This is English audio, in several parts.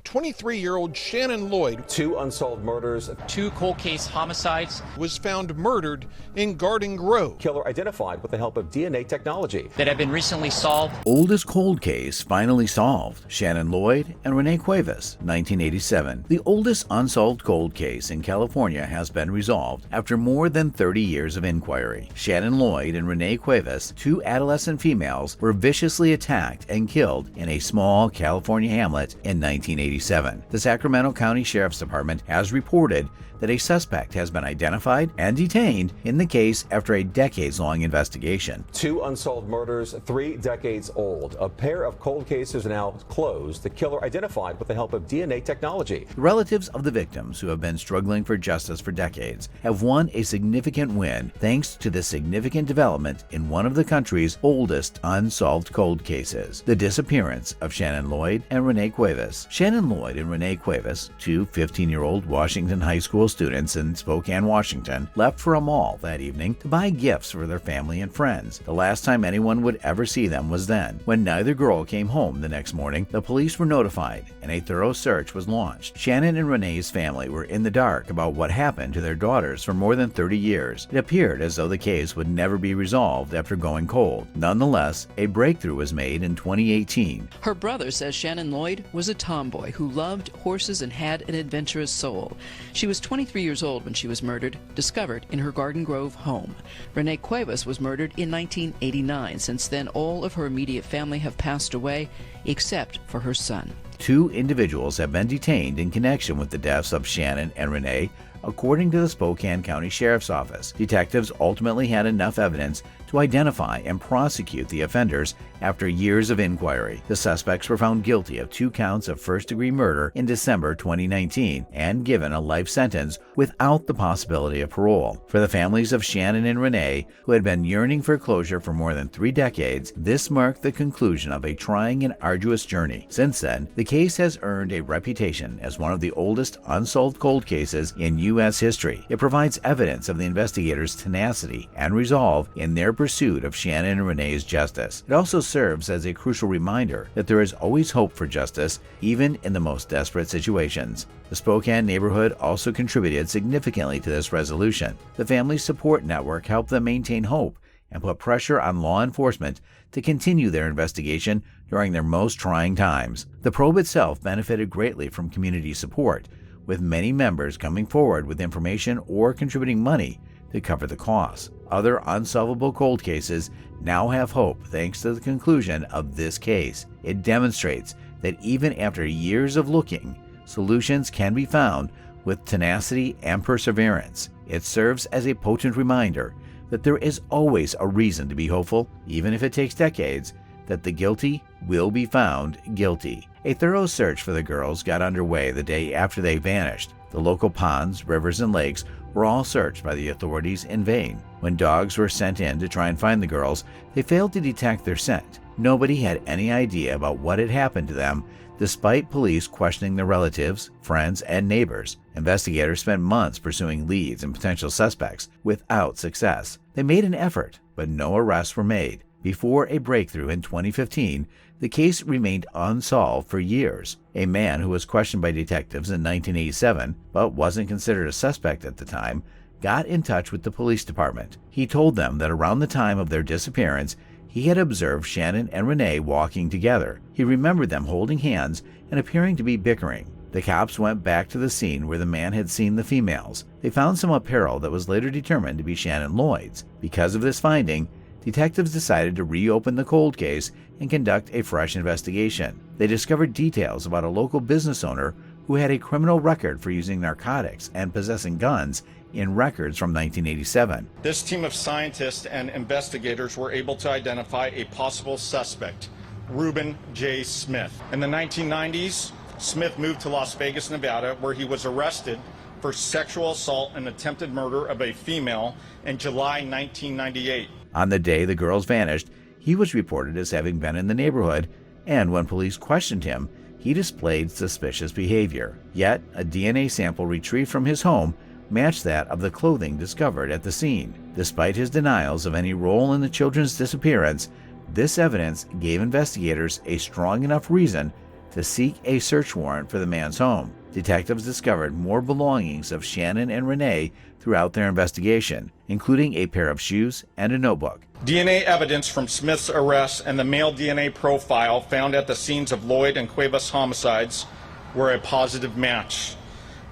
23-year-old Shannon Lloyd, two unsolved murders, two cold case homicides, was found murdered in Garden Grove. Killer identified with the help of DNA technology that have been recently solved. Oldest cold case finally solved. Shannon Lloyd and Renee Cuevas, 1987. The oldest unsolved cold case in California has been resolved after more than 30 years of inquiry. Shannon Lloyd and Renee Cuevas, two adolescent females, were viciously attacked and killed in a small California hamlet in 1987. The Sacramento County Sheriff's Department has reported that a suspect has been identified and detained in the case after a decades-long investigation. Two unsolved murders, 3 decades old. A pair of cold cases are now closed. The killer identified with the help of DNA technology. The relatives of the victims, who have been struggling for justice for decades, have won a significant win thanks to the significant development in one of the country's oldest unsolved cold cases, the disappearance of Shannon Lloyd and Renee Cuevas. Shannon Lloyd and Renee Cuevas, two 15-year-old Washington High School students in Spokane, Washington, left for a mall that evening to buy gifts for their family and friends. The last time anyone would ever see them was then. When neither girl came home the next morning, the police were notified and a thorough search was launched. Shannon and Renee's family were in the dark about what happened to their daughters for more than 30 years. It appeared as though the case would never be resolved after going cold. Nonetheless, a breakthrough was made in 2018. Her brother says Shannon Lloyd was a tomboy who loved horses and had an adventurous soul. She was 23 years old when she was murdered, discovered in her Garden Grove home. Renee Cuevas was murdered in 1989. Since then, all of her immediate family have passed away, except for her son. Two individuals have been detained in connection with the deaths of Shannon and Renee, according to the Spokane County Sheriff's Office. Detectives ultimately had enough evidence to identify and prosecute the offenders after years of inquiry. The suspects were found guilty of 2 counts of first-degree murder in December 2019 and given a life sentence without the possibility of parole. For the families of Shannon and Renee, who had been yearning for closure for more than 3 decades, this marked the conclusion of a trying and arduous journey. Since then, the case has earned a reputation as one of the oldest unsolved cold cases in U.S. history. It provides evidence of the investigators' tenacity and resolve in their pursuit of Shannon and Renee's justice. It also serves as a crucial reminder that there is always hope for justice, even in the most desperate situations. The Spokane neighborhood also contributed significantly to this resolution. The Family Support Network helped them maintain hope and put pressure on law enforcement to continue their investigation during their most trying times. The probe itself benefited greatly from community support, with many members coming forward with information or contributing money to cover the costs. Other unsolvable cold cases now have hope thanks to the conclusion of this case. It demonstrates that even after years of looking, solutions can be found with tenacity and perseverance. It serves as a potent reminder that there is always a reason to be hopeful, even if it takes decades, that the guilty will be found guilty. A thorough search for the girls got underway the day after they vanished. The local ponds, rivers, and lakes were all searched by the authorities in vain. When dogs were sent in to try and find the girls, they failed to detect their scent. Nobody had any idea about what had happened to them, despite police questioning their relatives, friends, and neighbors. Investigators spent months pursuing leads and potential suspects without success. They made an effort, but no arrests were made. Before a breakthrough in 2015, the case remained unsolved for years. A man who was questioned by detectives in 1987, but wasn't considered a suspect at the time, got in touch with the police department. He told them that around the time of their disappearance, he had observed Shannon and Renee walking together. He remembered them holding hands and appearing to be bickering. The cops went back to the scene where the man had seen the females. They found some apparel that was later determined to be Shannon Lloyd's. Because of this finding, detectives decided to reopen the cold case and conduct a fresh investigation. They discovered details about a local business owner who had a criminal record for using narcotics and possessing guns in records from 1987. This team of scientists and investigators were able to identify a possible suspect, Reuben J. Smith. In the 1990s, Smith moved to Las Vegas, Nevada, where he was arrested for sexual assault and attempted murder of a female in July 1998. On the day the girls vanished, he was reported as having been in the neighborhood, and when police questioned him, he displayed suspicious behavior. Yet, a DNA sample retrieved from his home matched that of the clothing discovered at the scene. Despite his denials of any role in the children's disappearance, this evidence gave investigators a strong enough reason to to seek a search warrant for the man's home. Detectives discovered more belongings of Shannon and Renee throughout their investigation, including a pair of shoes and a notebook. DNA evidence from Smith's arrest and the male DNA profile found at the scenes of Lloyd and Cuevas homicides were a positive match.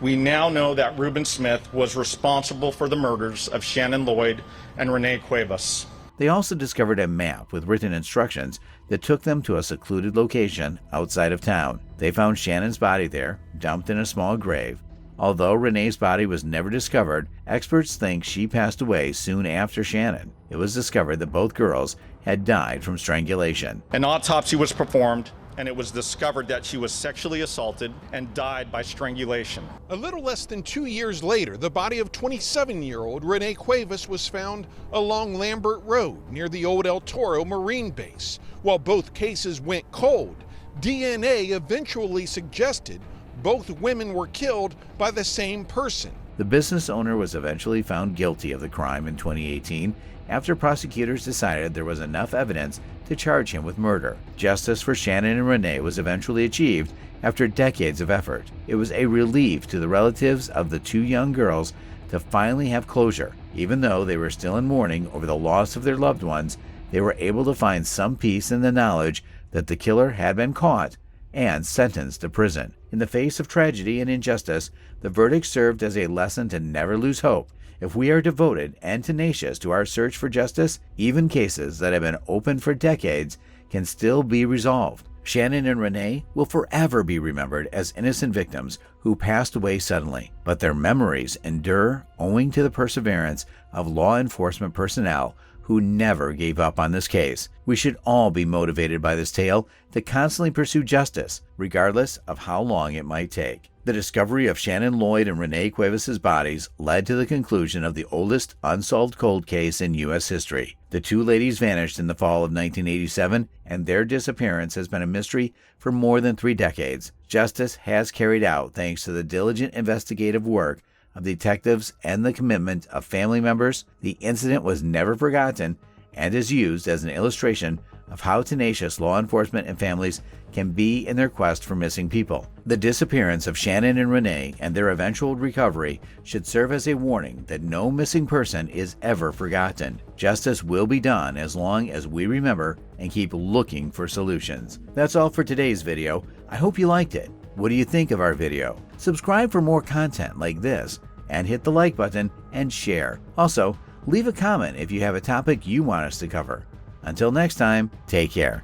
We now know that Reuben Smith was responsible for the murders of Shannon Lloyd and Renee Cuevas. They also discovered a map with written instructions that took them to a secluded location outside of town. They found Shannon's body there, dumped in a small grave. Although Renee's body was never discovered, experts think she passed away soon after Shannon. It was discovered that both girls had died from strangulation. An autopsy was performed, and it was discovered that she was sexually assaulted and died by strangulation. A little less than 2 years later, the body of 27-year-old Renee Cuevas was found along Lambert Road near the old El Toro Marine Base. While both cases went cold, DNA eventually suggested both women were killed by the same person. The business owner was eventually found guilty of the crime in 2018 after prosecutors decided there was enough evidence to charge him with murder. Justice for Shannon and Renee was eventually achieved after decades of effort. It was a relief to the relatives of the two young girls to finally have closure. Even though they were still in mourning over the loss of their loved ones, they were able to find some peace in the knowledge that the killer had been caught and sentenced to prison. In the face of tragedy and injustice, the verdict served as a lesson to never lose hope. If we are devoted and tenacious to our search for justice, even cases that have been open for decades can still be resolved. Shannon and Renee will forever be remembered as innocent victims who passed away suddenly, but their memories endure owing to the perseverance of law enforcement personnel who never gave up on this case. We should all be motivated by this tale to constantly pursue justice, regardless of how long it might take. The discovery of Shannon Lloyd and Renee Cuevas' bodies led to the conclusion of the oldest unsolved cold case in U.S. history. The two ladies vanished in the fall of 1987, and their disappearance has been a mystery for more than 3 decades. Justice has carried out thanks to the diligent investigative work of detectives and the commitment of family members. The incident was never forgotten and is used as an illustration of how tenacious law enforcement and families can be in their quest for missing people. The disappearance of Shannon and Renee and their eventual recovery should serve as a warning that no missing person is ever forgotten. Justice will be done as long as we remember and keep looking for solutions. That's all for today's video. I hope you liked it. What do you think of our video? Subscribe for more content like this and hit the like button and share. Also, leave a comment if you have a topic you want us to cover. Until next time, take care.